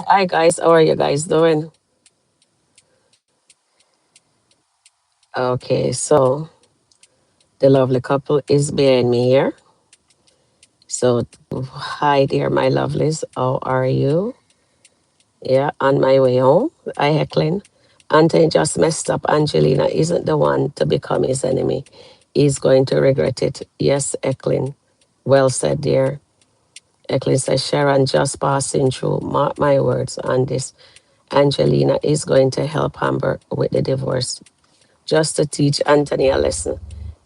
Hi guys, how are you guys doing? Okay, so the lovely couple is behind me here. So hi there, my lovelies. How are you? Yeah, on my way home. I heckling. Anthony just messed up. Angelina isn't the one to become his enemy. He's going to regret it. Yes, Eklin. Well said, dear. Eklin says Sharon just passing through. Mark my words on this. Angelina is going to help Amber with the divorce just to teach Anthony a lesson.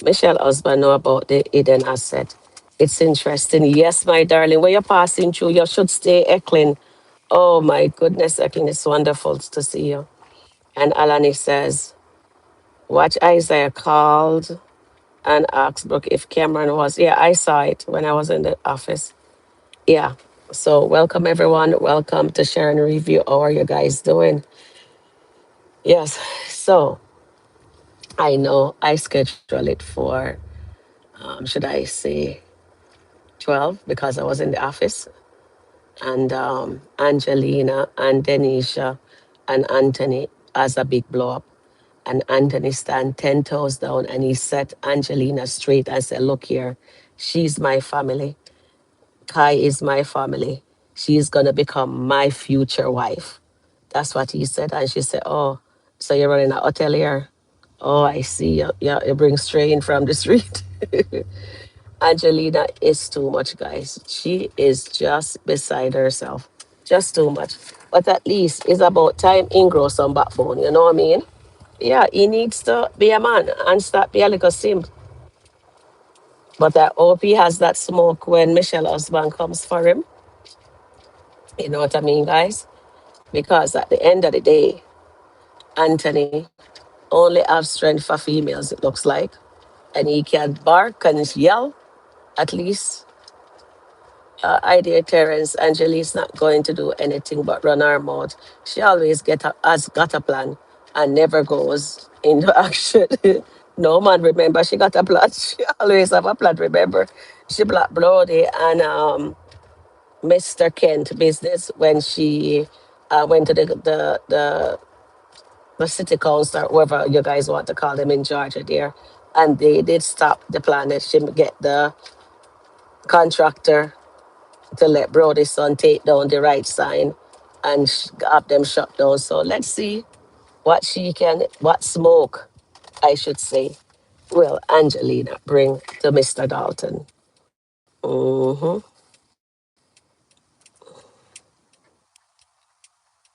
Michelle husband know about the hidden asset. It's interesting. Yes, my darling, when you're passing through, you should stay Eklin. Oh my goodness, Eklin, it's wonderful to see you. And Alani says, watch Isaiah called and asked Brooke if Cameron was. Yeah, I saw it when I was in the office. Yeah. So welcome everyone. Welcome to Sharon Review. How are you guys doing? Yes. So I know I scheduled it for should I say 12 because I was in the office. And Angelina and Denisha and Anthony has a big blow up. And Anthony stand 10 toes down and he set Angelina straight and said, look here, she's my family. Kai is my family. She's going to become my future wife. That's what he said. And she said, oh, so you're running a hotel here? Oh, I see. Yeah, you bring strain from the street. Angelina is too much, guys. She is just beside herself. Just too much. But at least it's about time he grow some backbone, you know what I mean? Yeah, he needs to be a man and stop being a little simp. But I hope he has that smoke when Michelle husband comes for him. You know what I mean, guys? Because at the end of the day, Anthony only have strength for females, it looks like. And he can bark and yell. At least idea Terence, Angelique's not going to do anything but run her mouth. She always has got a plan and never goes into action. No man, remember, she got a plan. She always have a plan, remember. She black Brody and Mr. Kent business when she went to the city council or whoever you guys want to call them in Georgia there. And they did stop the plan that she get the contractor to let Brody's son take down the right sign and have them shut down. So let's see what smoke, I should say, will Angelina bring to Mr. Dalton. Mm-hmm.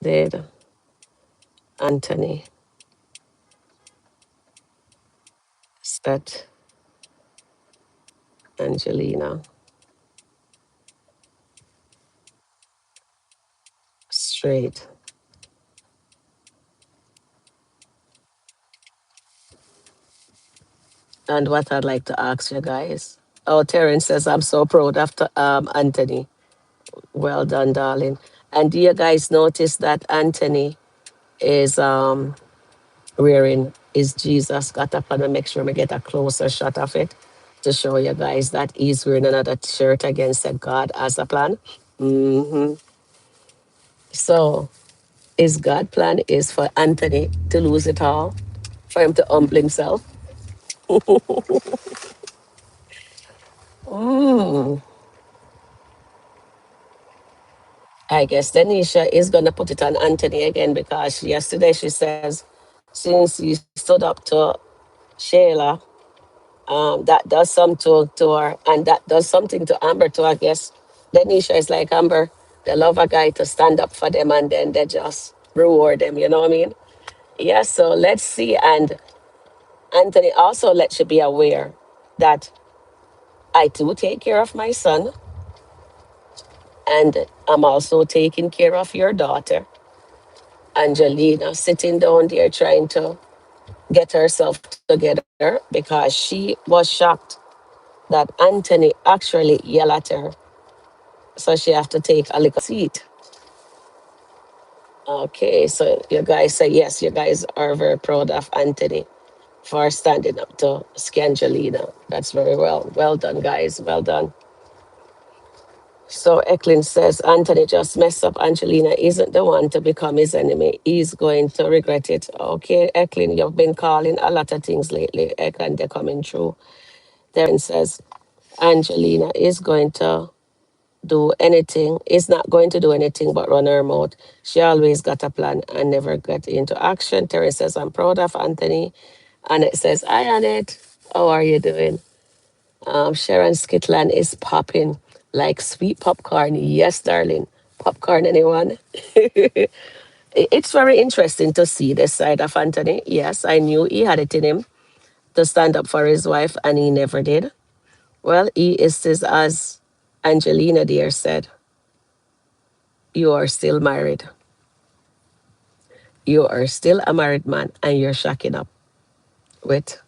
Did Anthony set Angelina straight? And what I'd like to ask you guys. Oh, Terence says, I'm so proud of Anthony. Well done, darling. And do you guys notice that Anthony is wearing his Jesus got up and make sure we get a closer shot of it to show you guys that he's wearing another shirt against a God as a plan. Hmm. So his God plan is for Anthony to lose it all, for him to humble himself. Mm. I guess Denisha is going to put it on Anthony again because yesterday she says, since he stood up to Shayla, that does something to her, and that does something to Amber too, I guess. Denisha is like Amber, they love a guy to stand up for them and then they just reward them, you know what I mean? Yeah, so let's see. And Anthony also lets you be aware that I do take care of my son, and I'm also taking care of your daughter, Angelina, sitting down there trying to get herself together because she was shocked that Anthony actually yelled at her. So she have to take a little seat. Okay, so you guys say yes, you guys are very proud of Anthony for standing up to Scangelina. That's very well. Well done, guys. Well done. So Eklund says Anthony just messed up. Angelina isn't the one to become his enemy. He's going to regret it. Okay, Eklund, you've been calling a lot of things lately, and they're coming true. Darren says Angelina is going to do anything, is not going to do anything but run her mouth. She always got a plan and never get into action. Terry says, I'm proud of Anthony. And it says, hi, Annette. How are you doing? Sharon SkitLanta is popping like sweet popcorn. Yes, darling. Popcorn, anyone? It's very interesting to see this side of Anthony. Yes, I knew he had it in him to stand up for his wife, and he never did. Well, he is as Angelina dear said, you are still married. You are still a married man, and you're shacking up with.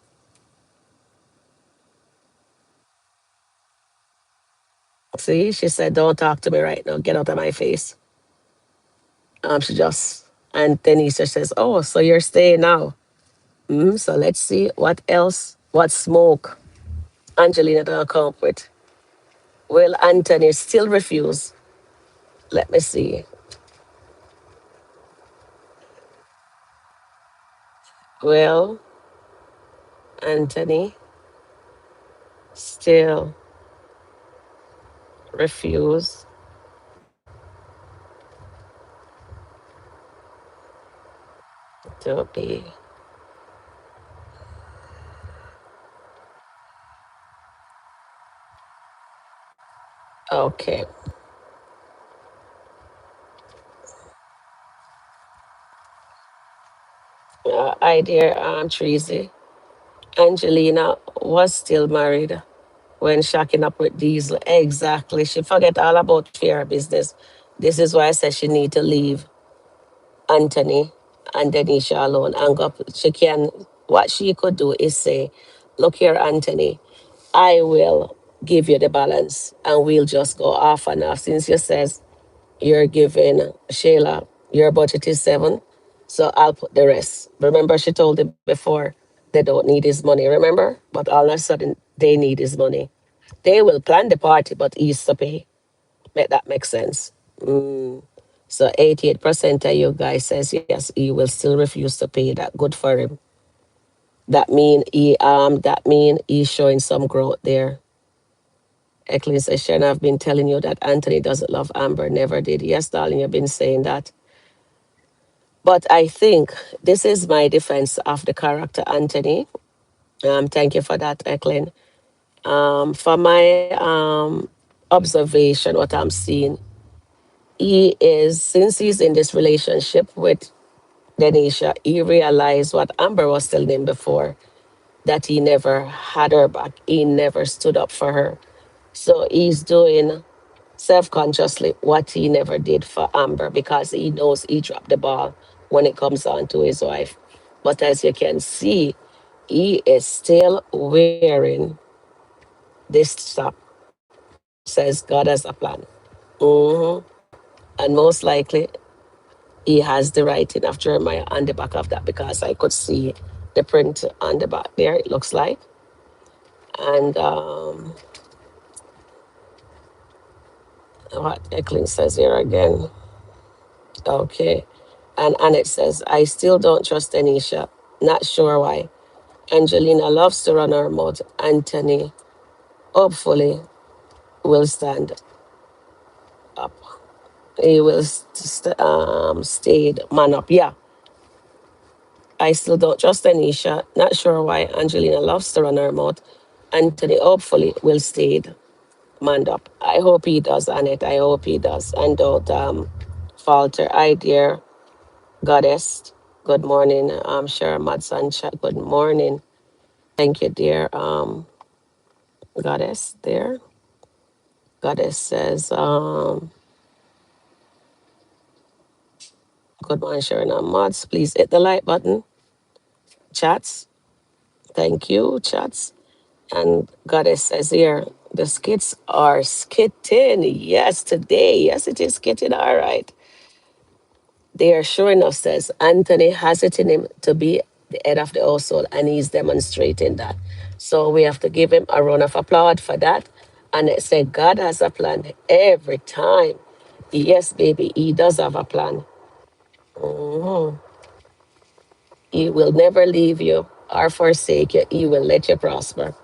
See, she said, don't talk to me right now. Get out of my face. She just, and Tanisha says, oh, so you're staying now. So let's see what else, what smoke Angelina gonna come up with. Will Anthony still refuse? Let me see. Will Anthony still refuse to be okay? I dear Treasy. Angelina was still married when shacking up with Diesel. Exactly. She forget all about fear business. This is why I said she need to leave Anthony and Denisha alone and go. She can. What she could do is say, "Look here, Anthony. I will give you the balance, and we'll just go off and off. Since you says you're giving Shayla your budget is 7, so I'll put the rest." Remember, she told him before they don't need his money. Remember, but all of a sudden they need his money. They will plan the party, but he's to pay. Make that make sense? So 88% of you guys says yes, he will still refuse to pay. That good for him. That mean he's showing some growth there. Eklund says, Sharon, I've been telling you that Anthony doesn't love Amber, never did. Yes, darling, you've been saying that. But I think this is my defense of the character Anthony. Thank you for that, Eklund. For my observation, what I'm seeing, he is, since he's in this relationship with Denisha, he realized what Amber was telling him before, that he never had her back. He never stood up for her. So he's doing self-consciously what he never did for Amber because he knows he dropped the ball when it comes on to his wife. But as you can see, he is still wearing this top, says God has a plan. hmm And most likely, he has the writing of Jeremiah on the back of that because I could see the print on the back there, it looks like. And what Eklund says here again. Okay. And Annette says, I still don't trust Anisha. Not sure why. Angelina loves to run her mouth. Anthony hopefully will stand up. He will stay man up. Yeah. I still don't trust Anisha. Not sure why Angelina loves to run her mouth. Anthony hopefully will stay manned up. I hope he does, Annette. I hope he does. And don't falter. I dear Goddess. Good morning. Sharon Madson. Good morning. Thank you, dear Goddess. There. Goddess says, good morning, Sharon and Mods. Please hit the like button. Chats. Thank you, chats. And Goddess says here, the skits are skitting. Yes, today. Yes, it is skitting. All right. They are showing us, says Anthony has it in him to be the head of the household, and he's demonstrating that. So we have to give him a round of applause for that. And it said, God has a plan every time. Yes, baby, He does have a plan. Mhm. He will never leave you or forsake you. He will let you prosper.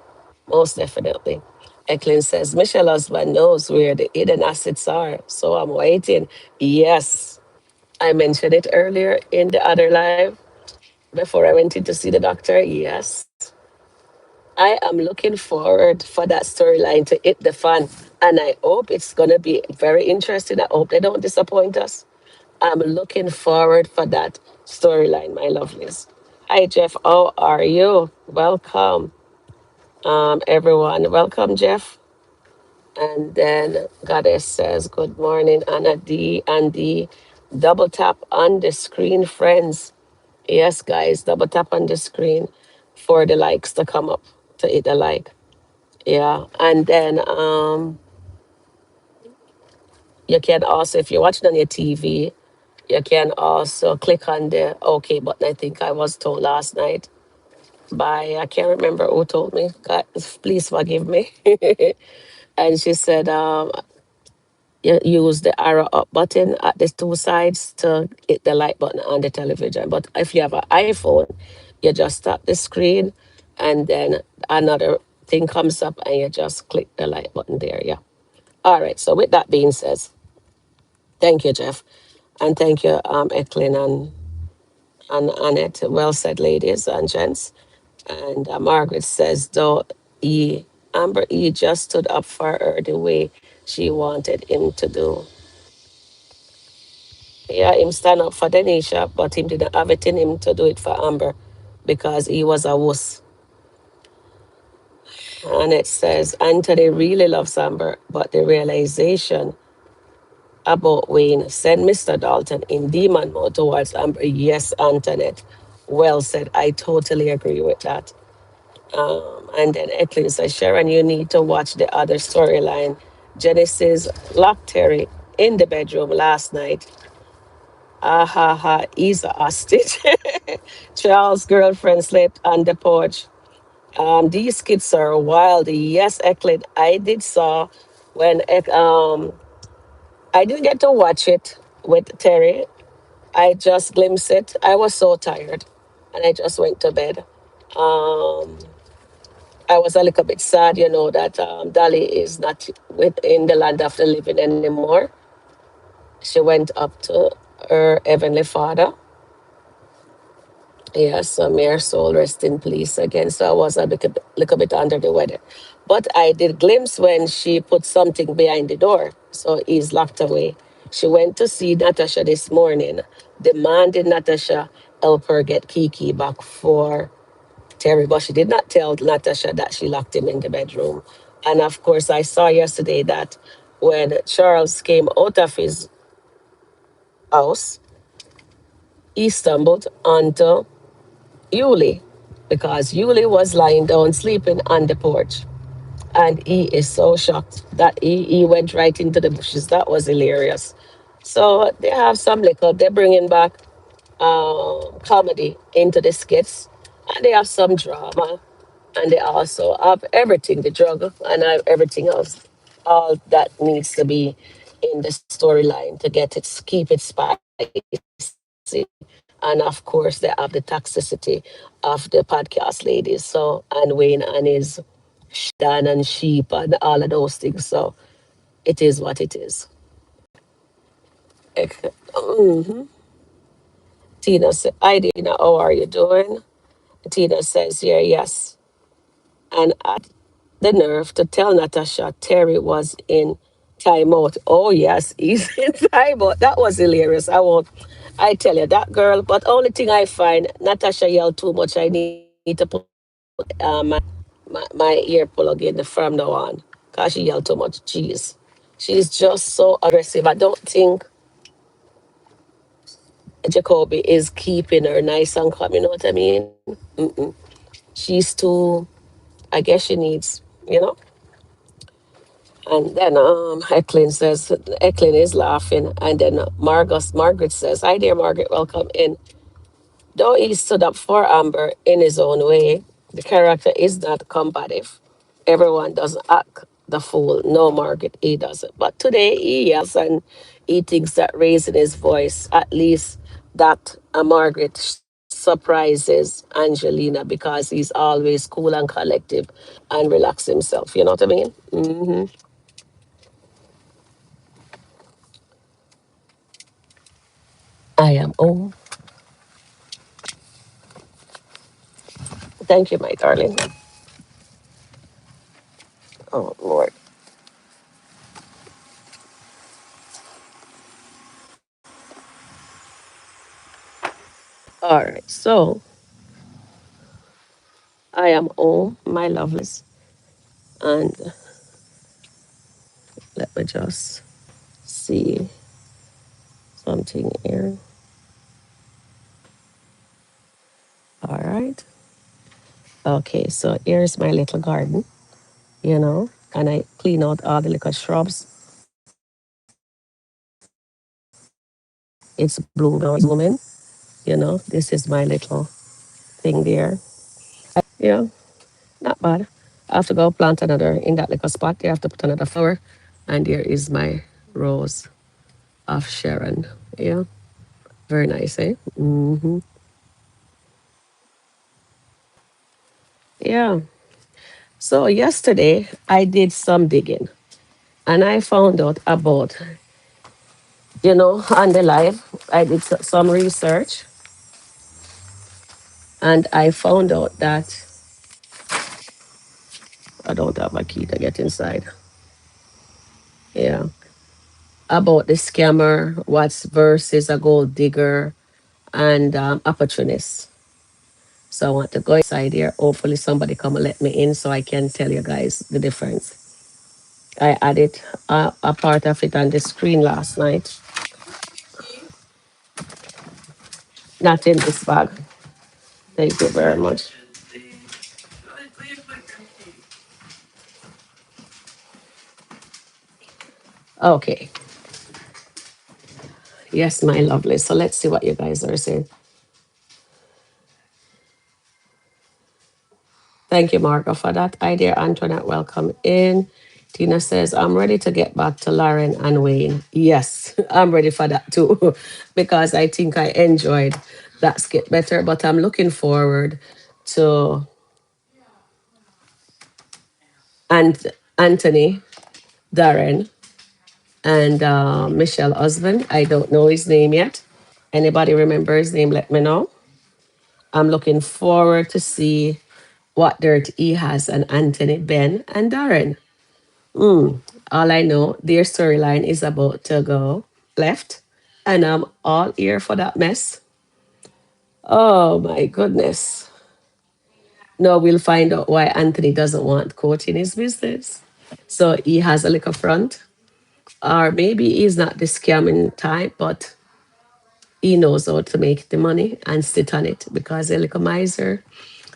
Most definitely. Eklund says, Michelle husband knows where the hidden assets are. So I'm waiting. Yes. I mentioned it earlier in the other live before I went in to see the doctor. Yes. I am looking forward for that storyline to hit the fan. And I hope it's going to be very interesting. I hope they don't disappoint us. I'm looking forward for that storyline, my lovelies. Hi, Jeff. How are you? Welcome, everyone. Welcome, Jeff. And then Goddess says, Good morning, Anna D. And D. Double tap on the screen, friends. Yes, guys, double tap on the screen for the likes to come up to hit a like. Yeah. And then you can also, if you're watching on your TV, you can also click on the OK button. I think I was told last night by, I can't remember who told me. God, please forgive me. And she said, you use the arrow up button at the two sides to hit the like button on the television. But if you have an iPhone, you just tap the screen and then another thing comes up and you just click the like button there. Yeah. All right. So with that being said, thank you, Jeff. And thank you, Eklin and Annette. Well said, ladies and gents. And Margaret says, though Amber E just stood up for her the way she wanted him to do. Yeah, him stand up for Denisha, but him didn't have it in him to do it for Amber because he was a wuss. And it says, Anthony really loves Amber, but the realization about Wayne sent Mr. Dalton in demon mode towards Amber. Yes, Antoinette. Well said. I totally agree with that. And then Etlin says, Sharon, you need to watch the other storyline. Genesis locked Terry in the bedroom last night. Ah ha ha, he's a hostage. Charles' girlfriend slept on the porch. These kids are wild. Yes, Eklund, I did saw when I didn't get to watch it with Terry. I just glimpsed it. I was so tired, and I just went to bed. Um, I was a little bit sad, that Dolly is not in the land of the living anymore. She went up to her heavenly Father. Yes, so may her soul rest in peace again. So I was a little bit under the weather. But I did glimpse when she put something behind the door. So he's locked away. She went to see Natasha this morning, demanding Natasha help her get Kiki back for Terry. But she did not tell Natasha that she locked him in the bedroom. And of course, I saw yesterday that when Charles came out of his house, he stumbled onto Yuli because Yuli was lying down sleeping on the porch. And he is so shocked that he went right into the bushes. That was hilarious. So they have some liquor. They're bringing back comedy into the skits. And they have some drama. And they also have everything, the drug and everything else. All that needs to be in the storyline to keep it spicy. And of course, they have the toxicity of the podcast ladies. So, and Wayne and his Dan and sheep and all of those things. So, it is what it is. Mhm. Tina said, Hi, Dina, how are you doing? Tina says, Yeah, yes. And I the nerve to tell Natasha Terry was in timeout. Oh, yes, he's in timeout. That was hilarious. I tell you, that girl. But only thing I find, Natasha yelled too much. I need to put my ear plug in from now on because she yelled too much. Jeez. She's just so aggressive. I don't think Jacoby is keeping her nice and calm. You know what I mean? Mm-mm. She's too, I guess she needs, And then Eklin is laughing. And then Margaret says, Hi there, Margaret, welcome in. Though he stood up for Amber in his own way, the character is not combative. Everyone doesn't act the fool. No, Margaret, he doesn't. But today he yells and he thinks that raising his voice, at least that Margaret surprises Angelina because he's always cool and collective and relax himself. You know what I mean? I am. Oh, thank you, my darling. Oh, Lord. All right. So I am home, my lovelies. And let me just see something here. All right. Okay, so here's my little garden, and I clean out all the little shrubs. It's blooming, This is my little thing there. Yeah, not bad. I have to go plant another in that little spot. There, I have to put another flower. And there is my rose of Sharon. Yeah, very nice, eh? Yeah. So yesterday I did some digging and I found out about, on the live, I did some research and I found out that I don't have a key to get inside. Yeah. About the scammer, what's versus a gold digger and opportunist. So I want to go inside here. Hopefully somebody come and let me in so I can tell you guys the difference. I added a part of it on the screen last night. Not in this bag. Thank you very much. Okay. Yes, my lovely. So let's see what you guys are saying. Thank you, Marco, for that idea. Antoinette, welcome in. Tina says, I'm ready to get back to Lauren and Wayne. Yes, I'm ready for that too, because I think I enjoyed that skit better. But I'm looking forward to Anthony, Darren, and Michelle husband. I don't know his name yet. Anybody remember his name? Let me know. I'm looking forward to see what dirt he has on Anthony, Ben, and Darren. All I know, their storyline is about to go left, and I'm all here for that mess. Oh my goodness. No, we'll find out why Anthony doesn't want coach in his business. So he has a little front, or maybe he's not the scamming type, but he knows how to make the money and sit on it because he's a little miser.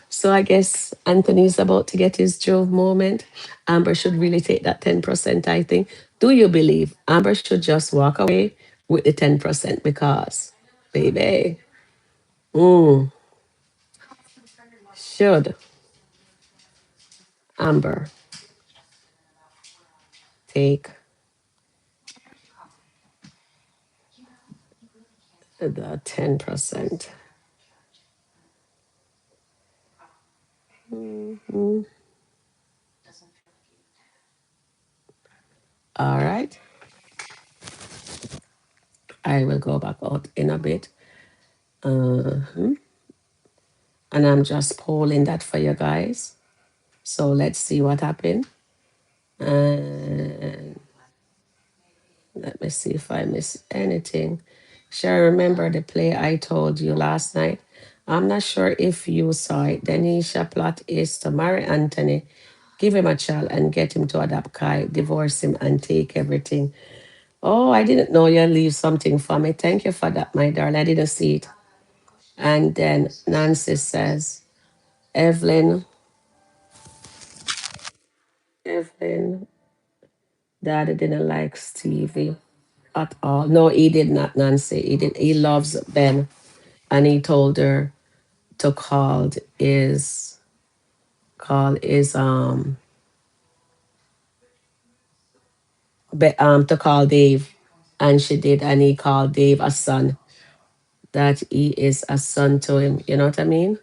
So I guess Anthony's about to get his Jove moment. Amber should really take that 10%, I think. Do you believe Amber should just walk away with the 10% because, baby, should Amber take the 10%? All right. I will go back out in a bit. And I'm just polling that for you guys. So let's see what happened. And let me see if I miss anything. Sharon, remember the play I told you last night? I'm not sure if you saw it. Denisha plot is to marry Anthony, give him a child, and get him to adopt Kai, divorce him, and take everything. Oh, I didn't know you leave something for me. Thank you for that, my darling. I didn't see it. And then Nancy says, Evelyn, Evelyn, Daddy didn't like Stevie at all. No, he did not, Nancy. He did. He loves Ben, and he told her to call is to call Dave, and she did, and he called Dave a son. That he is a son to him. You know what I mean?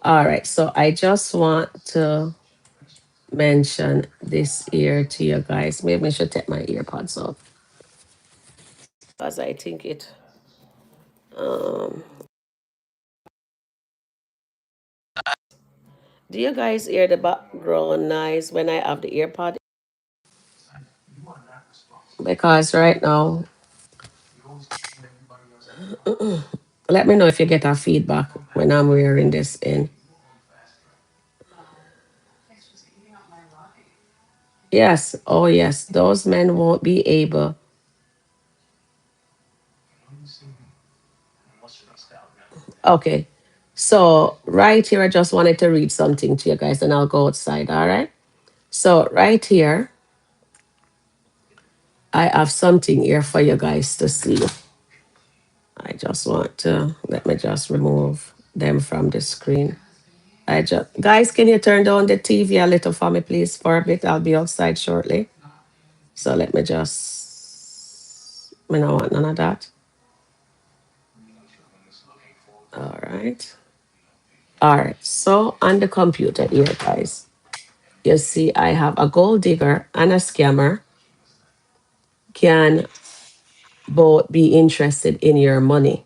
All right. So I just want to mention this here to you guys. Maybe I should take my earpods off because I think it. Um, do you guys hear the background noise when I have the earpod? Because right now, let me know if you get a feedback when I'm wearing this in. Yes, oh yes, those men won't be able. Okay, so right here, I just wanted to read something to you guys, and I'll go outside. All right. So right here, I have something here for you guys to see. I just want to let me just remove them from the screen. I just guys, can you turn down the TV a little for me, please, for a bit? I'll be outside shortly. So let me just. I don't want none of that. All right. All right. So on the computer here, guys, you see I have a gold digger and a scammer can both be interested in your money,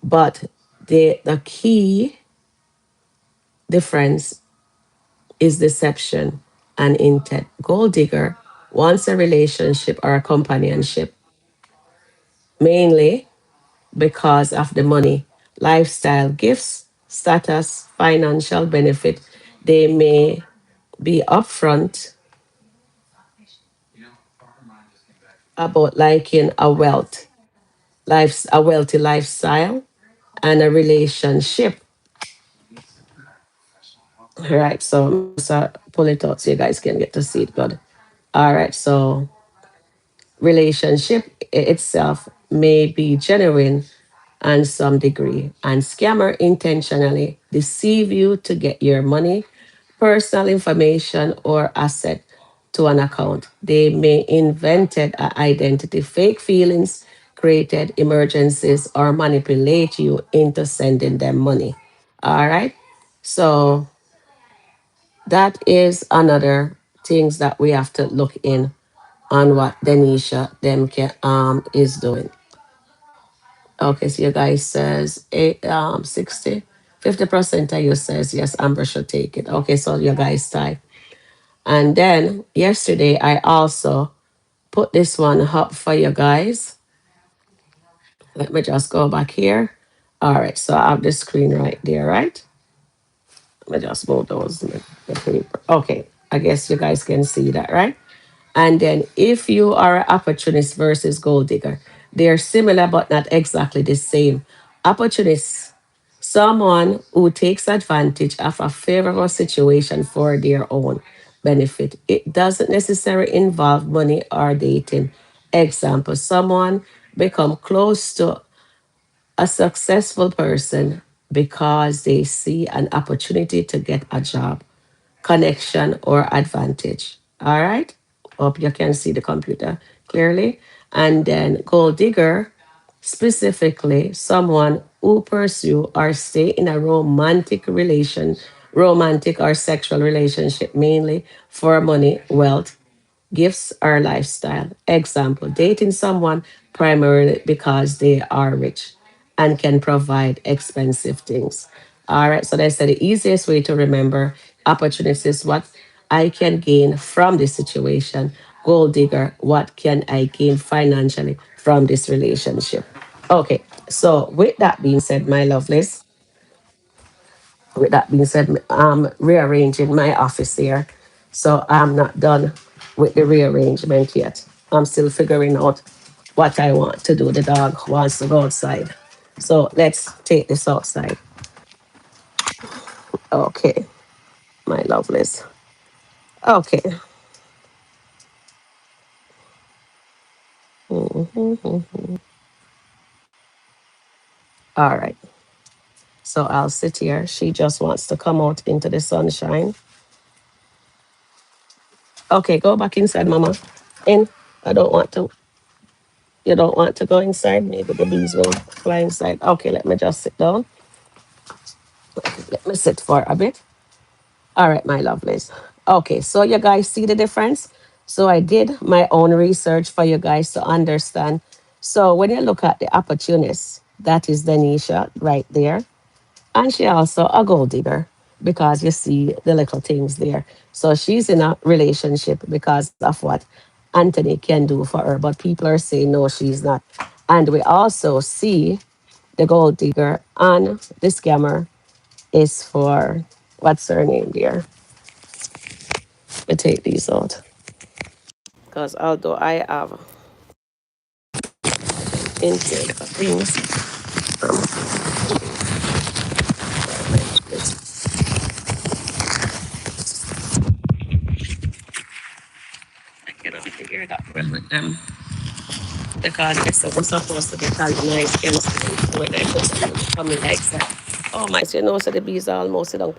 but the key difference is deception and intent. Gold digger wants a relationship or a companionship, mainly because of the money, lifestyle, gifts, status, financial benefit. They may be upfront about liking a wealthy lifestyle and a relationship. All right, so pull it out so you guys can get to see it good. All right, so relationship itself may be genuine and some degree, and scammer intentionally deceive you to get your money, personal information, or asset to an account. They may invented an identity, fake feelings, created emergencies, or manipulate you into sending them money. All right. So that is another things that we have to look in on what Denisha them is doing. Okay, so you guys says 60, 50% of you says yes, Amber should take it. Okay, so you guys type. And then yesterday I also put this one up for you guys. Let me just go back here. All right, so I have the screen right there, right? Let me just move the paper. Okay, I guess you guys can see that, right? And then if you are an opportunist versus gold digger, they're similar but not exactly the same. Opportunist, someone who takes advantage of a favorable situation for their own benefit. It doesn't necessarily involve money or dating. Example, someone become close to a successful person because they see an opportunity to get a job, connection, or advantage. All right. Hope you can see the computer clearly. And then gold digger, specifically someone who pursue or stay in a romantic or sexual relationship mainly for money, wealth, gifts, or lifestyle. Example, dating someone primarily because they are rich and can provide expensive things. All right, so they said the easiest way to remember opportunities is what I can gain from this situation. Gold digger, what can I gain financially from this relationship? Okay, so with that being said, my lovelies, with that being said, I'm rearranging my office here. So I'm not done with the rearrangement yet. I'm still figuring out what I want to do. The dog wants to go outside. So let's take this outside. Okay, my lovelies. Okay. Mhm. All right. So I'll sit here. She just wants to come out into the sunshine. Okay, go back inside, Mama. In. I don't want to. You don't want to go inside. Maybe the bees will fly inside. Okay, let me just sit down. Let me sit for a bit. All right, my lovelies. Okay, so you guys see the difference? So I did my own research for you guys to understand. So when you look at the opportunist, that is Denisha right there. And she also a gold digger because you see the little things there. So she's in a relationship because of what Anthony can do for her. But people are saying no, she's not. And we also see the gold digger and the scammer is for what's her name there? We take these out. Because although I have intake things, I cannot figure that well with them. Because this is supposed to be nice and when I put them coming like that. Oh my, so you know, so the bees are almost down.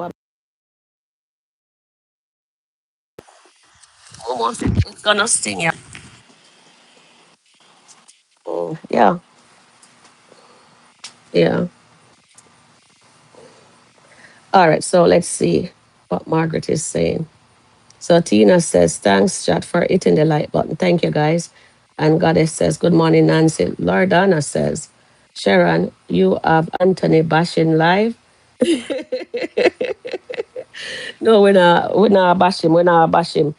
Almost, it's gonna sting you. Oh, yeah, yeah. All right, so let's see what Margaret is saying. So Tina says, thanks, chat, for hitting the like button. Thank you, guys. And Goddess says, good morning, Nancy. Lordana says, Sharon, you have Anthony bashing live. No, we're not bash him. We're not bash him.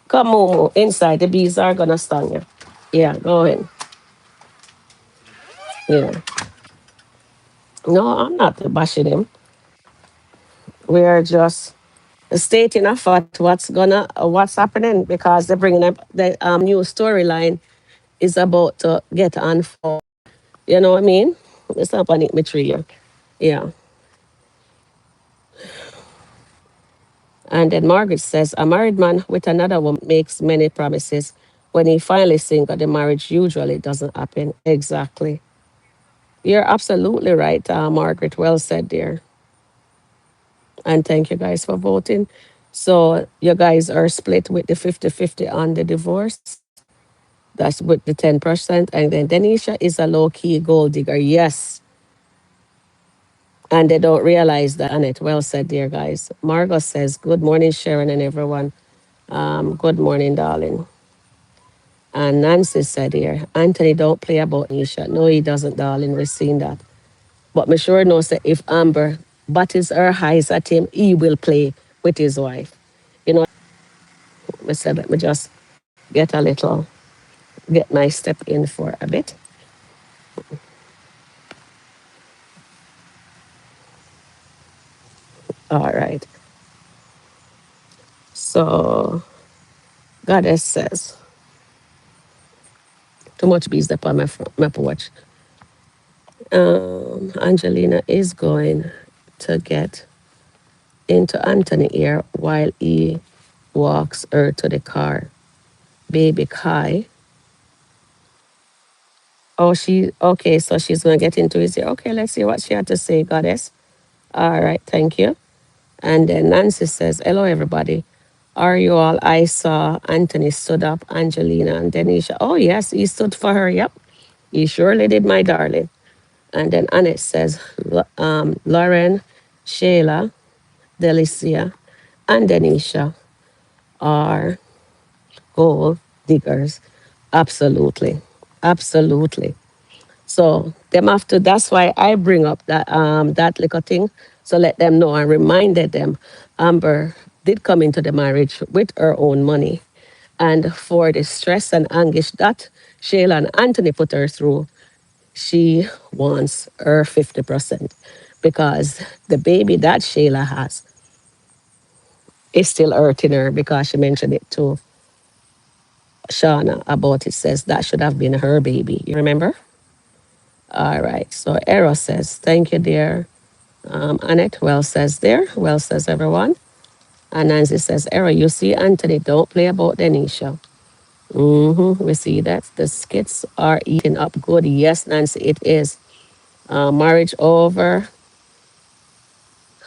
Come on, inside. The bees are gonna sting you. Yeah, go in. Yeah. No, I'm not bashing him. We are just stating a fact what's happening because they're bringing up the new storyline is about to get unfold. You know what I mean? It's not panic me tree. Yeah. And then Margaret says, a married man with another woman makes many promises. When he finally single, the marriage usually doesn't happen. Exactly. You're absolutely right, Margaret. Well said there. And thank you guys for voting. So you guys are split with the 50-50 on the divorce. That's with the 10%. And then Denisha is a low-key gold digger. Yes. And they don't realize that. Annette, well said, dear guys. Margot says, good morning, Sharon and everyone. Good morning, darling. And Nancy said here, Anthony don't play about Nisha. No, he doesn't, darling. We've seen that. But me sure knows that if Amber butters her eyes at him, he will play with his wife. You know, I said, let me just get my step in for a bit. All right. So, Goddess says, too much bees up on my porch. Angelina is going to get into Anthony ear while he walks her to the car. Baby Kai. Oh, okay, so she's gonna get into his ear. Okay, let's see what she had to say, Goddess. All right, thank you. And then Nancy says, hello, everybody. Are you all? I saw Anthony stood up, Angelina and Denisha. Oh, yes, he stood for her. Yep, he surely did, my darling. And then Annette says, Lauren, Shayla, Delicia, and Denisha are gold diggers. Absolutely. Absolutely. So them have to, that's why I bring up that little thing. So let them know and reminded them Amber did come into the marriage with her own money. And for the stress and anguish that Shayla and Anthony put her through, she wants her 50% because the baby that Shayla has is still hurting her because she mentioned it to Shauna about it, says that should have been her baby. You remember? All right. So Eros says, thank you, dear. Annette, well says there. Well says everyone. And Nancy says, Eros, you see, Anthony, don't play about Denisha. We see that. The skits are eating up good. Yes, Nancy, it is. Marriage over.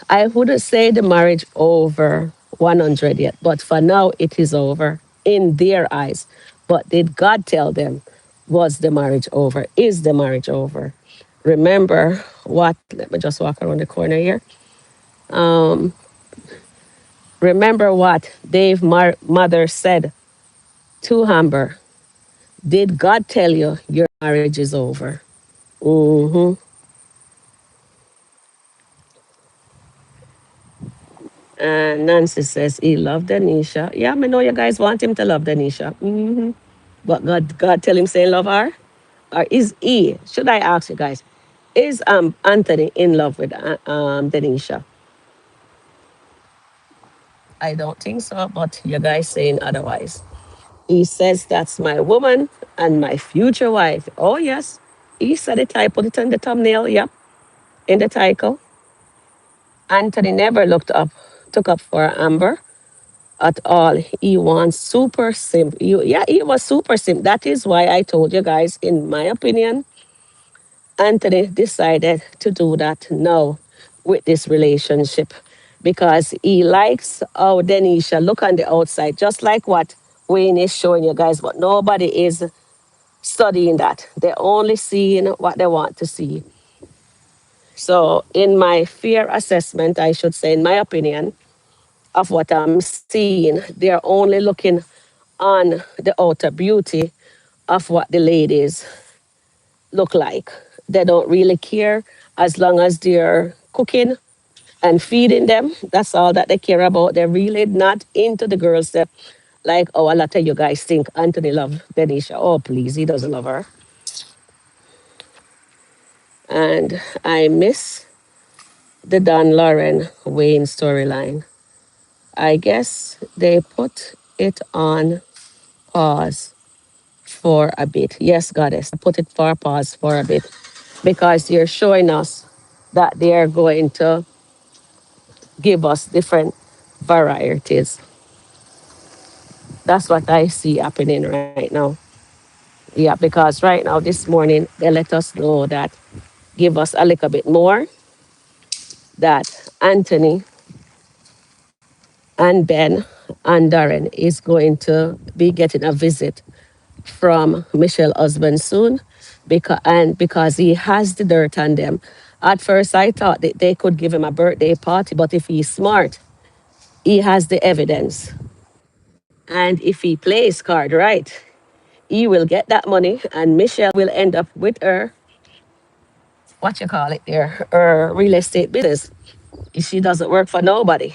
I wouldn't say the marriage over 100 yet, but for now it is over in their eyes. But did God tell them, was the marriage over? Is the marriage over? Remember what, let me just walk around the corner here. Um, Remember what Dave's mother said to Amber. Did God tell you your marriage is over? Mm-hmm. And Nancy says he loved Denisha. Yeah, I know you guys want him to love Denisha. Mm-hmm. But God tell him say love her? Or is he, should I ask you guys, is Anthony in love with Denisha? I don't think so, but you guys saying otherwise. He says that's my woman and my future wife. Oh yes. He said it, I put it on the thumbnail, yep, in the title. Anthony never took up for Amber at all. He wants super simp. Yeah, he was super simp. That is why I told you guys, in my opinion, Anthony decided to do that now with this relationship because he likes how Denisha look on the outside, just like what Wayne is showing you guys, but nobody is studying that. They're only seeing what they want to see. So, in my fear assessment, I should say, in my opinion, of what I'm seeing, they're only looking on the outer beauty of what the ladies look like. They don't really care as long as they're cooking and feeding them. That's all that they care about. They're really not into the girls that, like, oh, a lot of you guys think Anthony love Denisha. Oh, please, he doesn't love her. And I miss the Don Lauren Wayne storyline. I guess they put it on pause for a bit. Yes, goddess, put it for a pause for a bit because you're showing us that they're going to give us different varieties. That's what I see happening right now. Yeah, because right now, this morning, they let us know that give us a little bit more, that Anthony and Ben and Darren is going to be getting a visit from Michelle's husband soon because he has the dirt on them. At first, I thought that they could give him a birthday party, but if he's smart, he has the evidence. And if he plays card right, he will get that money and Michelle will end up with her, what you call it there, her real estate business. She doesn't work for nobody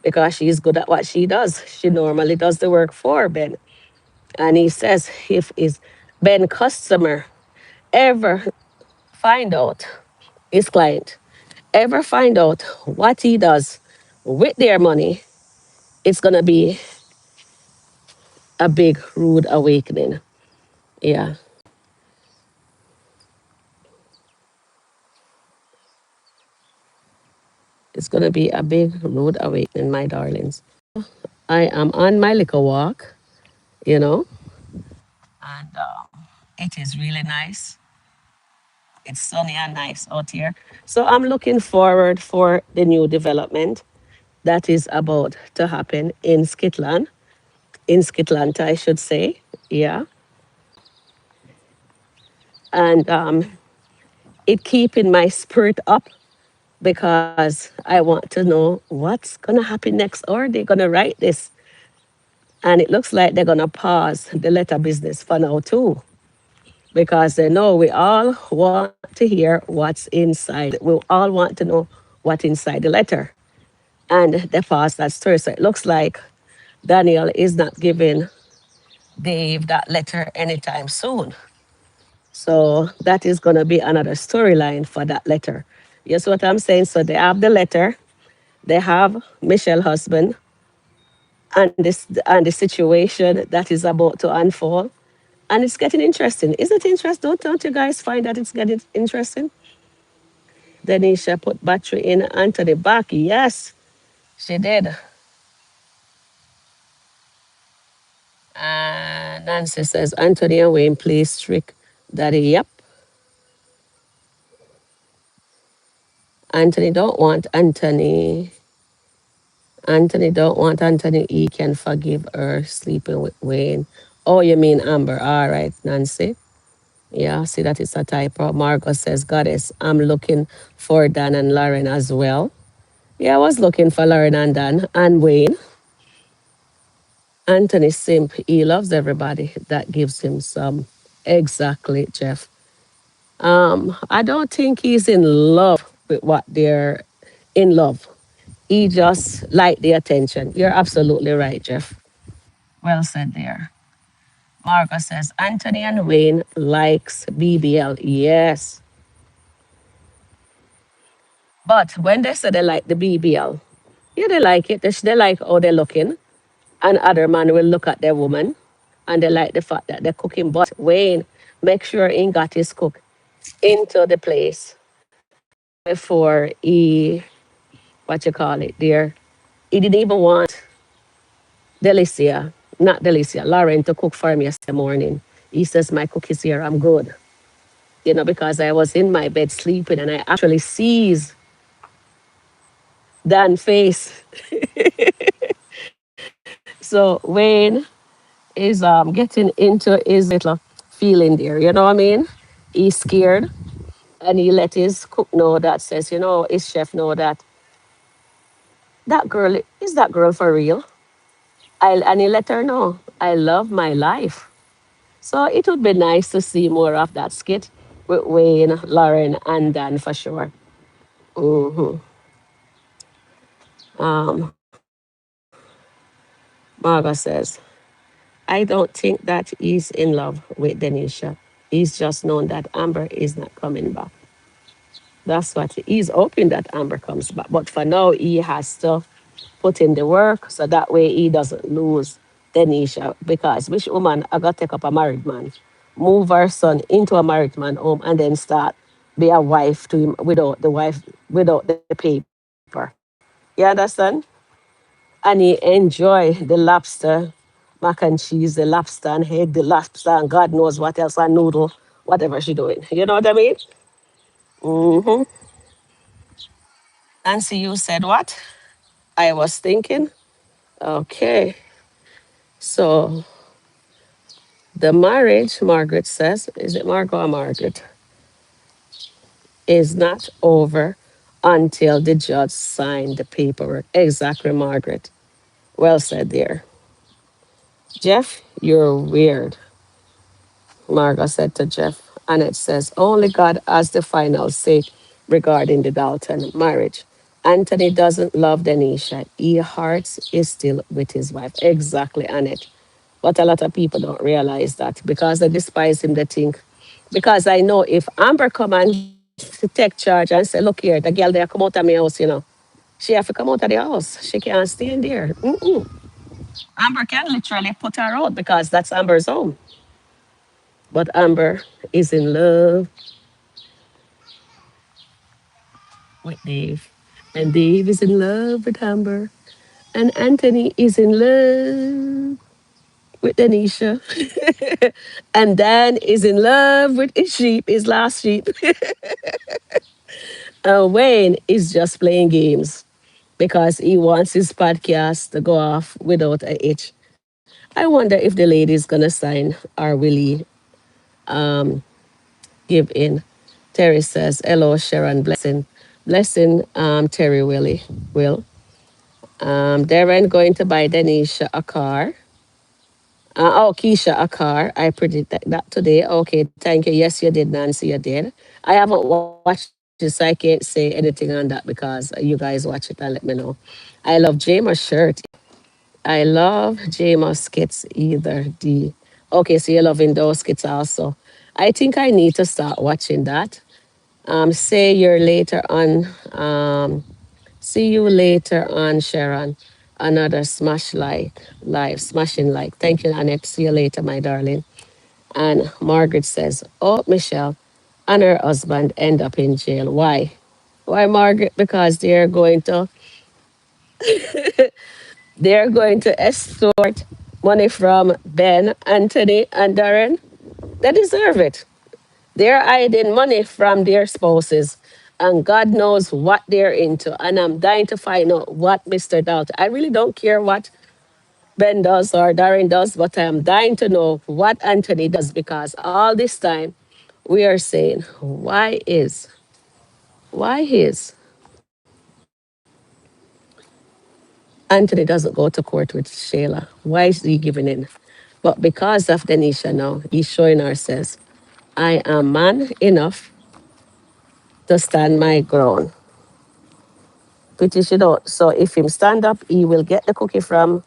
because she's good at what she does. She normally does the work for Ben. And he says if his Ben customer ever find out, his client ever find out what he does with their money, it's gonna be a big rude awakening. Yeah, it's gonna be a big rude awakening, my darlings. I am on my little walk, you know, and it is really nice. It's sunny and nice out here. So I'm looking forward for the new development that is about to happen in Skitland, in SkitLanta, I should say. Yeah. And it keeping my spirit up because I want to know what's going to happen next, or they're going to write this. And it looks like they're going to pause the letter business for now, too, because they know we all want to hear what's inside. We all want to know what's inside the letter. And they pause that story. So it looks like Daniel is not giving Dave that letter anytime soon. So that is going to be another storyline for that letter. You see what I'm saying? So they have the letter, they have Michelle's husband, and the situation that is about to unfold. And it's getting interesting. Is it interesting? Don't you guys find that it's getting interesting? Denisha put battery in onto the back. Yes, she did. Nancy says, Anthony and Wayne, please trick daddy. Yep. Anthony don't want Anthony. Anthony don't want Anthony. He can forgive her sleeping with Wayne. Oh, you mean Amber. All right, Nancy. Yeah, see that it's a typo. Margot says, Goddess, I'm looking for Dan and Lauren as well. Yeah, I was looking for Lauren and Dan and Wayne. Anthony Simp, he loves everybody that gives him some. Exactly, Jeff. I don't think he's in love with what they're in love. He just like the attention. You're absolutely right, Jeff. Well said there. Margot says Anthony and Wayne likes BBL. Yes. But when they say they like the BBL, yeah, they like it. They like how they're looking. And other man will look at their woman and they like the fact that they're cooking. But Wayne, make sure he got his cook into the place before he, what you call it, there. He didn't even want Delicia, not Delicia, Lauren to cook for me yesterday morning. He says, my cook is here, I'm good. You know, because I was in my bed sleeping and I actually sees Dan's face. So Wayne is getting into his little feeling there, you know what I mean? He's scared and he let his cook know that says, you know, his chef know that that girl is that girl for real. And he let her know, I love my life. So it would be nice to see more of that skit with Wayne, Lauren, and Dan for sure. hmm Um, Marga says, I don't think that he's in love with Denisha. He's just known that Amber is not coming back. That's what he's hoping that Amber comes back. But for now, he has to put in the work so that way he doesn't lose Denisha. Because which woman I got to take up a married man, move her son into a married man home, and then start be a wife to him without the wife, without the paper. You understand? And he enjoy the lobster, mac and cheese, the lobster and egg, the lobster and God knows what else, and noodle, whatever she doing. You know what I mean? Mm-hmm. Nancy, you said what? I was thinking. Okay. So the marriage, Margaret says, is it Margot or Margaret? Is not over until the judge signed the paperwork. Exactly, Margaret. Well said there. Jeff, you're weird, Margot said to Jeff. And it says, only God has the final say regarding the Dalton marriage. Anthony doesn't love Denisha. He hearts is still with his wife. Exactly, Annette. But a lot of people don't realize that because they despise him, they think. Because I know if Amber come and to take charge and say, look here, the girl there come out of my house, you know. She have to come out of the house. She can't stay in there. Mm-mm. Amber can literally put her out because that's Amber's home. But Amber is in love with Dave. And Dave is in love with Amber. And Anthony is in love with Denisha. And Dan is in love with his sheep, his last sheep. Wayne is just playing games because he wants his podcast to go off without a hitch. I wonder if the lady's gonna sign or will he give in. Terry says, hello, Sharon, blessing. Blessing, Terry Willie. Will. Darren going to buy Denisha a car. Keisha a car. I predicted that today. Okay, thank you. Yes, you did, Nancy. You did. I haven't watched it, so I can't say anything on that because you guys watch it and let me know. I love Jamer's shirt. I love Jamer's skits either. Okay, so you're loving those skits also. I think I need to start watching that. Say you're later on. See you later on, Sharon. Another smash like live, smashing like. Thank you, Annette. See you later, my darling. And Margaret says, oh, Michelle and her husband end up in jail. Why? Why, Margaret? Because they're going to extort money from Ben, Anthony, and Darren. They deserve it. They're hiding money from their spouses, and God knows what they're into. And I'm dying to find out what Mr. Dalton. I really don't care what. Ben does or Darren does, but I am dying to know what Anthony does because all this time we are saying, why is Anthony doesn't go to court with Shayla? Why is he giving in? But because of Denisha now, he's showing her says, I am man enough to stand my ground. Pretty she don't. So if him stand up, he will get the cookie from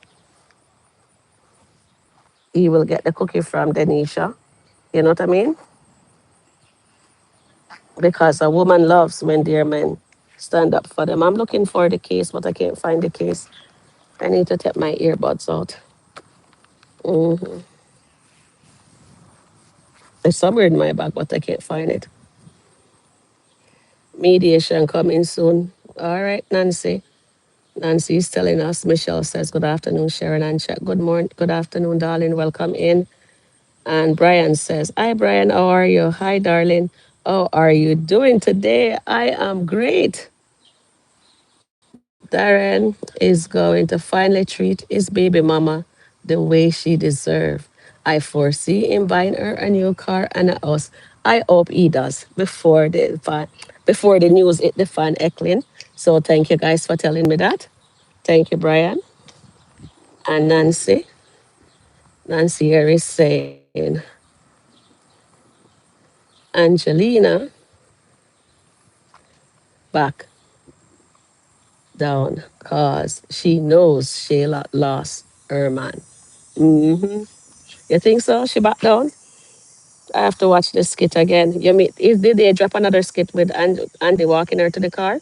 Denisha. You know what I mean? Because a woman loves when their men stand up for them. I'm looking for the case, but I can't find the case. I need to take my earbuds out. Hmm. It's somewhere in my bag, but I can't find it. Mediation coming soon. All right, Nancy. Nancy is telling us. Michelle says, "Good afternoon, Sharon and Chuck. Good morning, good afternoon, darling. Welcome in." And Brian says, "Hi, Brian. How are you? Hi, darling. How are you doing today? I am great." Darren is going to finally treat his baby mama the way she deserves. I foresee him buying her a new car and a house. I hope he does before the news hit the fan, Eklin. So thank you guys for telling me that. Thank you, Brian. And Nancy. Nancy here is saying, Angelina back down because she knows Shayla lost her man. Hmm. You think so? She back down? I have to watch the skit again. Did they drop another skit with Andy walking her to the car?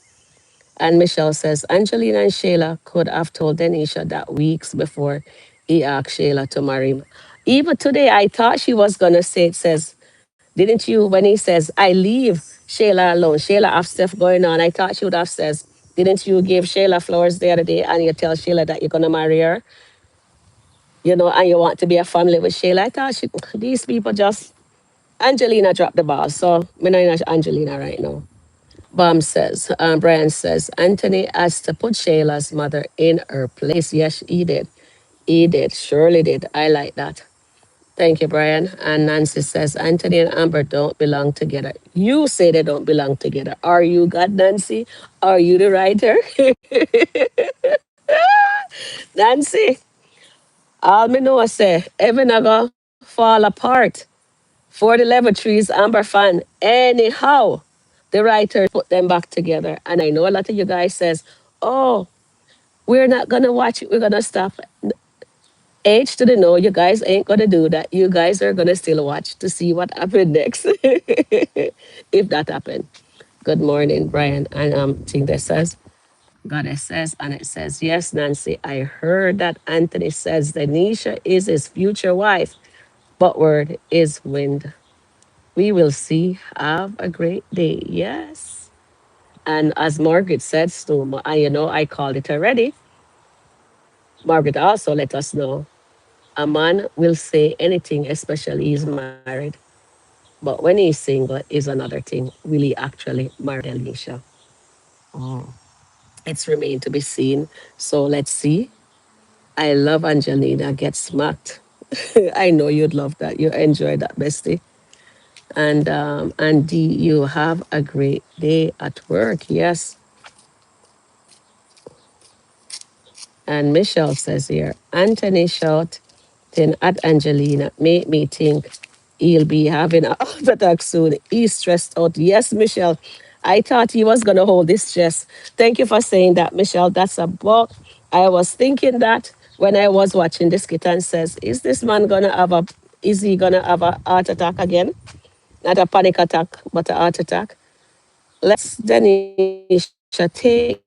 And Michelle says, Angelina and Shayla could have told Denisha that weeks before he asked Shayla to marry him. Even today, I thought she was going to say, it says, didn't you, when he says, I leave Shayla alone, Shayla have stuff going on. I thought she would have says, didn't you give Shayla flowers the other day and you tell Shayla that you're going to marry her? And you want to be a family with Shayla. I thought these people just Angelina dropped the ball, so I'm not in Angelina right now. Brian says, Anthony has to put Shayla's mother in her place. Yes, he did. He did, surely did. I like that. Thank you, Brian. And Nancy says, Anthony and Amber don't belong together. You say they don't belong together. Are you God, Nancy? Are you the writer? Nancy, all me know say, heaven a go fall apart. For the lavatories, Amber fan. Anyhow, the writers put them back together. And I know a lot of you guys says, oh, we're not going to watch it. We're going to stop. H to the no, you guys ain't going to do that. You guys are going to still watch to see what happened next. If that happened. Good morning, Brian. And thing that says, Goddess says, and it says, yes, Nancy, I heard that Anthony says Denisha is his future wife, but word is wind. We will see. Have a great day. Yes. And as Margaret said, so, I called it already. Margaret also let us know a man will say anything, especially he's married. But when he's single, is another thing. Will he actually marry Alicia? Oh. It's remained to be seen. So let's see. I love Angelina get smacked. I know you'd love that. You enjoy that, bestie. And you have a great day at work. Yes. And Michelle says here, Anthony shouting at Angelina made me think he'll be having a heart attack soon. He's stressed out. Yes, Michelle. I thought he was gonna hold this stress. Thank you for saying that, Michelle. That's a book. I was thinking that when I was watching this kid and says, is he gonna have a heart attack again? Not a panic attack, but a heart attack. Let's Denisha take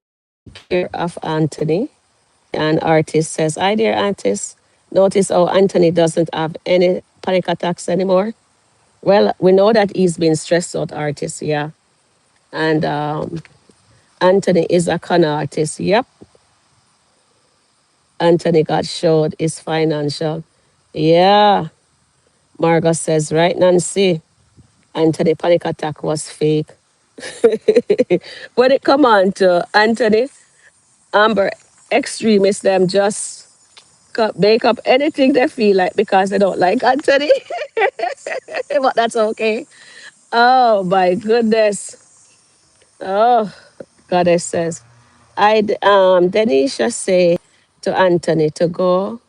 care of Anthony. And artist says, hi there, artist. Notice how Anthony doesn't have any panic attacks anymore. Well, we know that he's been stressed out artist, yeah. And Anthony is a con artist. Yep. Anthony got showed his financial. Yeah. Margot says, right, Nancy. Anthony panic attack was fake. When it come on to Anthony, Amber extremists them just make up anything they feel like because they don't like Anthony. But that's okay. Oh my goodness. Oh, Goddess says, Denisha say to Anthony to go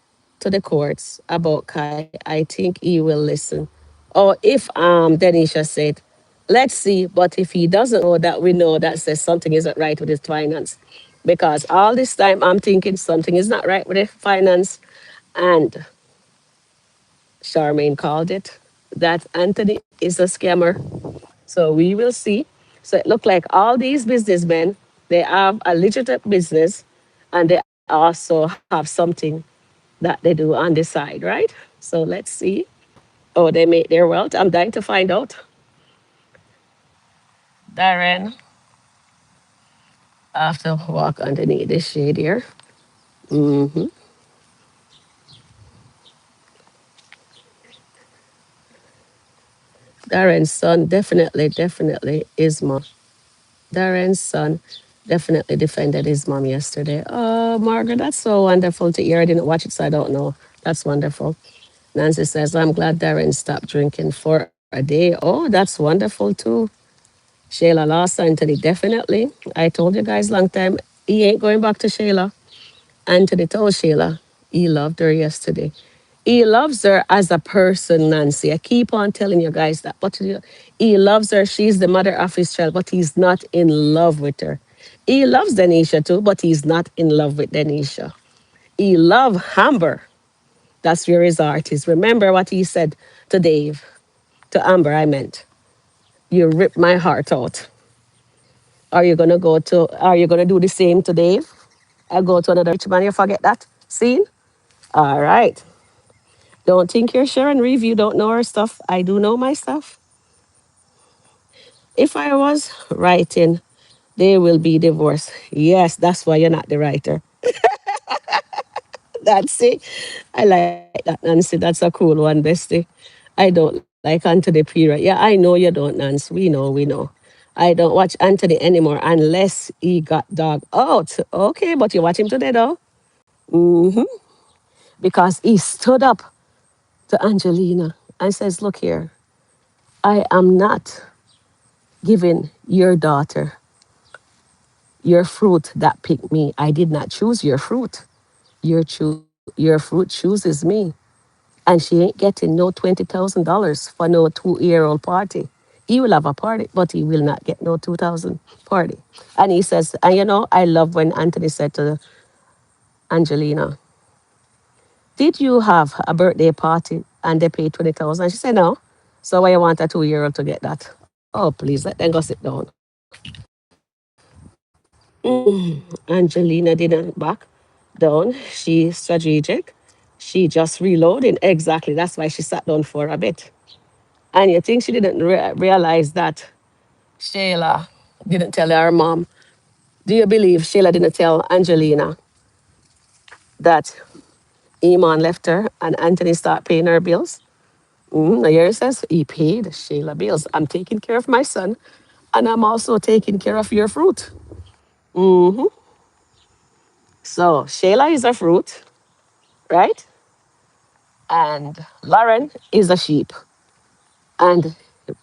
to the courts about Kai. I think he will listen. Or if Denisha said, let's see, but if he doesn't know that we know that says something isn't right with his finance. Because all this time I'm thinking something is not right with his finance. And Charmaine called it that Anthony is a scammer. So we will see. So it looked like all these businessmen, they have a legitimate business and they also have something that they do on the side, right? So let's see. Oh, they make their wealth. I'm dying to find out. Darren, I have to walk underneath this shade here. hmm Darren's son definitely is mom. Darren's son definitely defended his mom yesterday. Oh, Margaret, that's so wonderful to hear. I didn't watch it, so I don't know. That's wonderful. Nancy says, I'm glad Darren stopped drinking for a day. Oh, that's wonderful too. Shayla lost Anthony, definitely. I told you guys long time, he ain't going back to Shayla. Anthony told Shayla he loved her yesterday. He loves her as a person, Nancy. I keep on telling you guys that. But he loves her. She's the mother of his child, but he's not in love with her. He loves Denisha too, but he's not in love with Denisha. He loves Amber. That's where his heart is. Remember what he said to Dave, to Amber, I meant. You ripped my heart out. Are you gonna do the same to Dave? I go to another rich man, you forget that scene? All right. Don't think you're Sharon Reeve, you don't know her stuff. I do know my stuff. If I was writing, they will be divorced. Yes, that's why you're not the writer. That's it. I like that, Nancy. That's a cool one, bestie. I don't like Anthony Period. Yeah, I know you don't, Nancy. We know. I don't watch Anthony anymore unless he got dog out. Okay, but you watch him today, though? hmm Because he stood up to Angelina and says, look here, I am not giving your daughter your fruit that picked me. I did not choose your fruit. Your fruit chooses me. And she ain't getting no $20,000 for no 2-year-old party. He will have a party, but he will not get no 2,000 party. And he says, and I love when Anthony said to Angelina, did you have a birthday party and they paid 20,000? She said, no. So why you want a 2-year-old to get that? Oh, please let them go sit down. Angelina didn't back down. She strategic. She just reloading. Exactly. That's why she sat down for a bit. And you think she didn't realize that Shayla didn't tell her mom? Do you believe Shayla didn't tell Angelina that Iman left her and Anthony started paying her bills? Now here it says he paid Shayla bills. I'm taking care of my son and I'm also taking care of your fruit. hmm So Shayla is a fruit, right? And Lauren is a sheep. And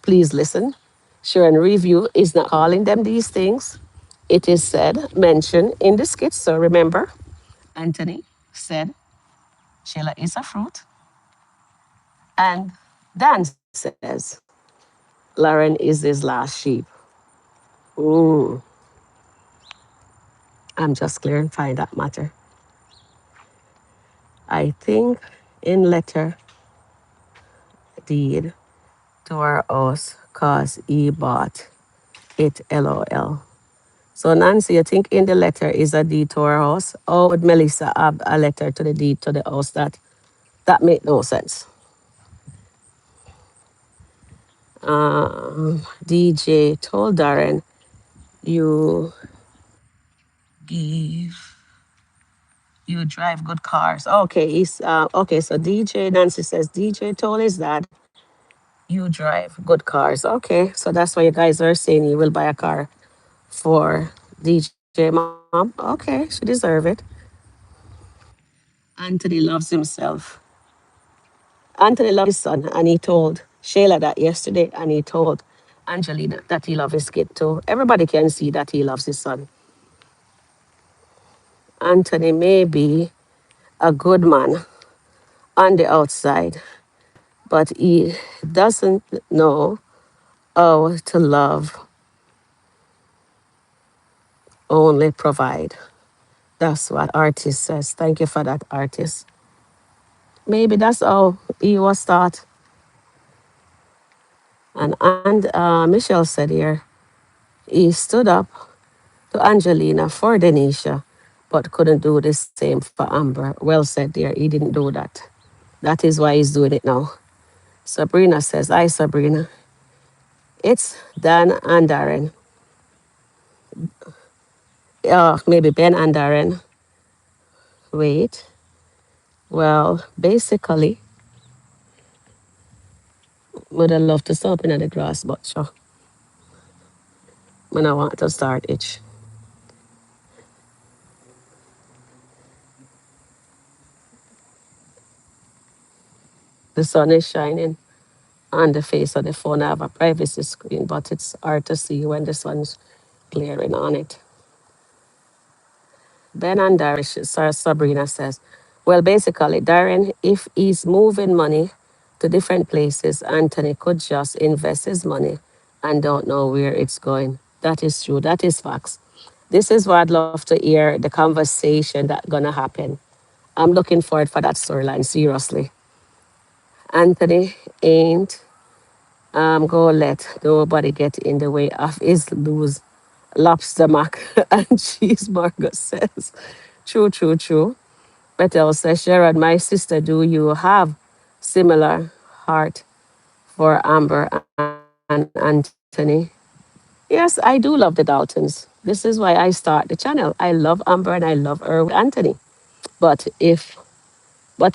please listen, Sharon Review is not calling them these things. It is said, mentioned in the skit. So remember, Anthony said, Sheila is a fruit. And Dan says, Lauren is his last sheep. Ooh, I'm just clarifying that matter. I think in letter deed to our house, cause he bought it, LOL. So Nancy, you think in the letter is a deed to our house? Or would Melissa have a letter to the deed to the house that make no sense? DJ told Darren, you give, you drive good cars. Okay, okay. So DJ Nancy says DJ told his dad, you drive good cars. Okay, so that's why you guys are saying you will buy a car for DJ mom. Okay, she deserve it. Anthony loves himself. Anthony loves his son, and he told Shayla that yesterday, and he told Angelina that he loves his kid too. Everybody can see that he loves his son. Anthony may be a good man on the outside, but he doesn't know how to love, only provide. That's what artist says. Thank you for that, artist. Maybe that's how he was taught. And Michelle said here, he stood up to Angelina for Denisha, but couldn't do the same for Amber. Well said there. He didn't do that. That is why he's doing it now. Sabrina says, hi, Sabrina. It's Dan and Darren. Maybe Ben and Darren. Wait. Well, basically, would I love to stop in the grass, but sure. When I want to start itch. The sun is shining on the face of the phone. I have a privacy screen, but it's hard to see when the sun's glaring on it. Ben and Darren, Sabrina says, well, basically, Darren, if he's moving money to different places, Anthony could just invest his money and don't know where it's going. That is true. That is facts. This is why I'd love to hear the conversation that's gonna happen. I'm looking forward for that storyline, seriously. Anthony ain't gonna let nobody get in the way of his lose lobster mac and cheese, Margaret says. True, true, true. Bethel says, Sharon, my sister, do you have similar heart for Amber and Anthony? Yes, I do love the Daltons. This is why I start the channel. I love Amber and I love her with Anthony. But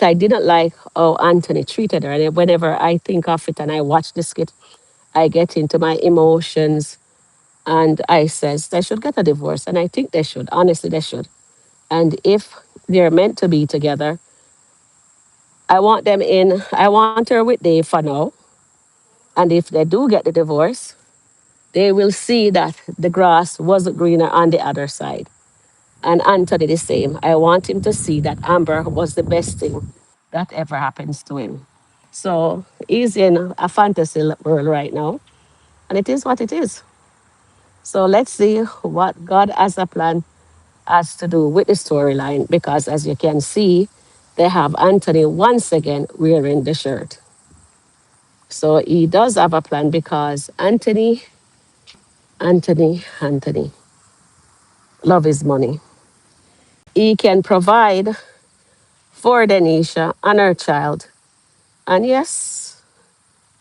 I didn't like how Anthony treated her. And whenever I think of it and I watch the skit, I get into my emotions and I says they should get a divorce. And I think they should. Honestly, they should. And if they're meant to be together, I want them in. I want her with Dave for now. And if they do get the divorce, they will see that the grass was greener on the other side. And Anthony the same. I want him to see that Amber was the best thing that ever happens to him. So he's in a fantasy world right now, and it is what it is. So let's see what God has a plan has to do with the storyline, because as you can see, they have Anthony once again wearing the shirt. So he does have a plan because Anthony, love his money. He can provide for Denisha and her child. And yes,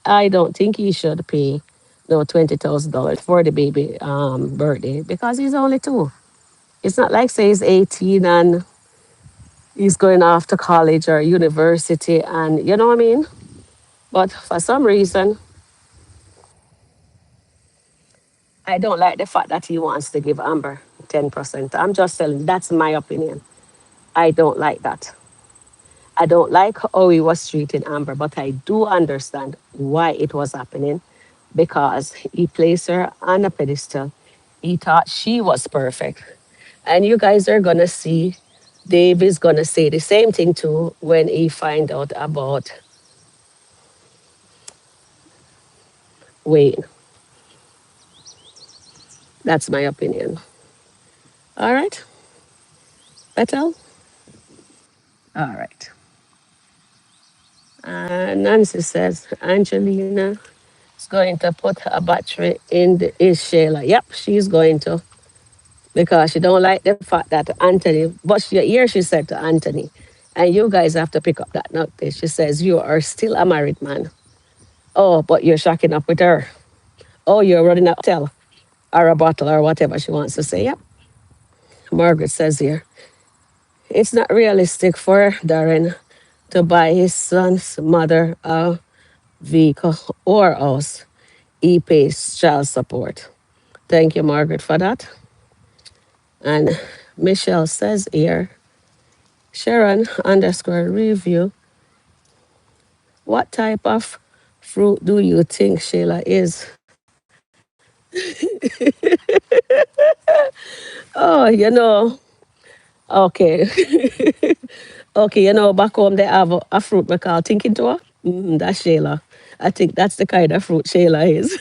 I don't think he should pay no $20,000 for the baby birthday because he's only two. It's not like say he's 18 and he's going off to college or university, and you know what I mean? But for some reason, I don't like the fact that he wants to give Amber 10%. I'm just telling, that's my opinion. I don't like that. I don't like how he was treating Amber, but I do understand why it was happening because he placed her on a pedestal. He thought she was perfect. And you guys are going to see Dave is going to say the same thing too when he find out about Wayne. That's my opinion. All right, Bethel? All right. Nancy says, Angelina is going to put a battery in the is Shayla. Yep, she's going to. Because she don't like the fact that Anthony, but she, here she said to Anthony, and you guys have to pick up that note. She says, you are still a married man. Oh, but you're shacking up with her. Oh, you're running a hotel or a bottle or whatever she wants to say. Yep. Margaret says here, it's not realistic for Darren to buy his son's mother a vehicle or house. He pays child support. Thank you, Margaret, for that. And Michelle says here, Sharon underscore review. What type of fruit do you think Sheila is? Oh, okay. Okay, back home they have a fruit we call thinking to her. That's Sheila. I think that's the kind of fruit Sheila is.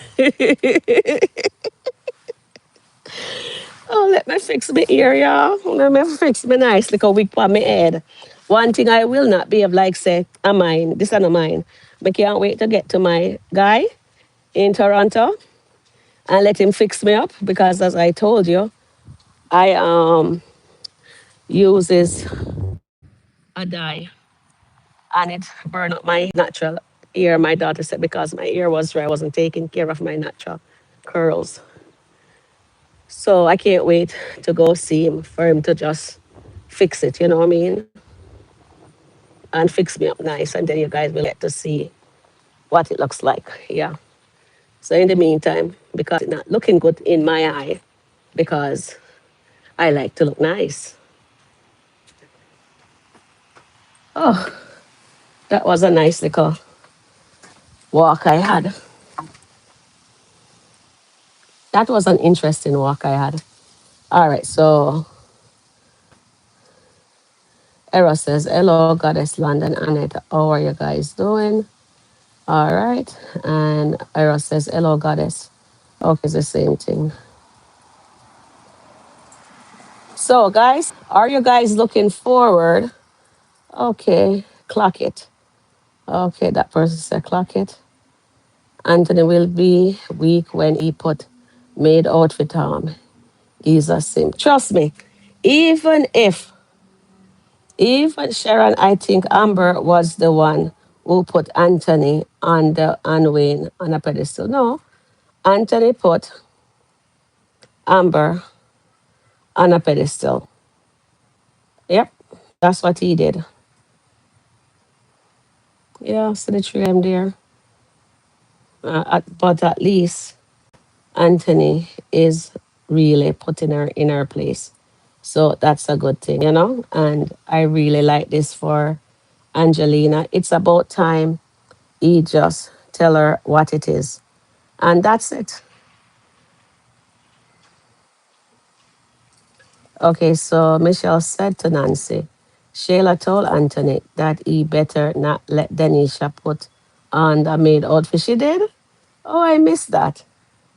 Oh, let me fix my ear, y'all. Let me fix my nice little wig on my head. One thing I will not be of like say, a mine. This is not mine. I can't wait to get to my guy in Toronto and let him fix me up because as I told you, I uses a dye and it burned up my natural ear. My daughter said because my ear was dry, I wasn't taking care of my natural curls. So I can't wait to go see him for him to just fix it, you know what I mean? And fix me up nice. And then you guys will get to see what it looks like. Yeah. So in the meantime, because it's not looking good in my eye, because I like to look nice. Oh, that was a nice little walk I had. That was an interesting walk I had. All right, so Era says, hello, Goddess London, Annette. How are you guys doing? All right. And Era says, hello, Goddess. Okay, it's the same thing. So, guys, are you guys looking forward? Okay, clock it. Okay, that person said clock it. Anthony will be weak when he put made outfit on. He's a sim. Trust me, even if even Sharon, I think Amber was the one who put Anthony on the and Wayne on a pedestal. No, Anthony put Amber on a pedestal. Yep, that's what he did. Yeah, so the three of them there. But at least Anthony is really putting her in her place. So that's a good thing, And I really like this for Angelina. It's about time he just tell her what it is. And that's it. Okay, so Michelle said to Nancy, Shayla told Anthony that he better not let Denisha put on the maid outfit. She did? Oh, I missed that.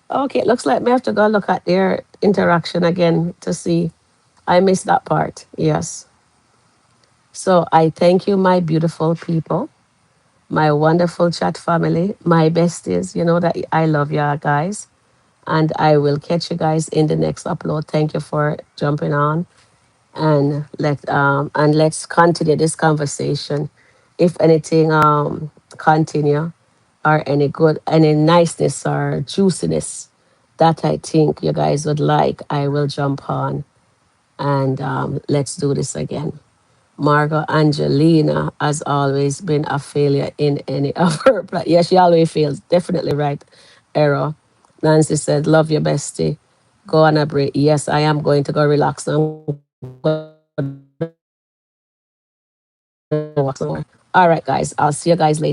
Okay, it looks like we have to go look at their interaction again to see. I missed that part. Yes. So I thank you, my beautiful people, my wonderful chat family, my besties. You know that I love you guys. And I will catch you guys in the next upload. Thank you for jumping on. And let's continue this conversation. If anything continue or any niceness or juiciness that I think you guys would like, I will jump on and let's do this again. Margot Angelina has always been a failure in any of her Yeah, she always fails. Definitely right. Error. Nancy said, love your bestie. Go on a break. Yes, I am going to go relax. I'm going to walk somewhere. All right, guys. I'll see you guys later.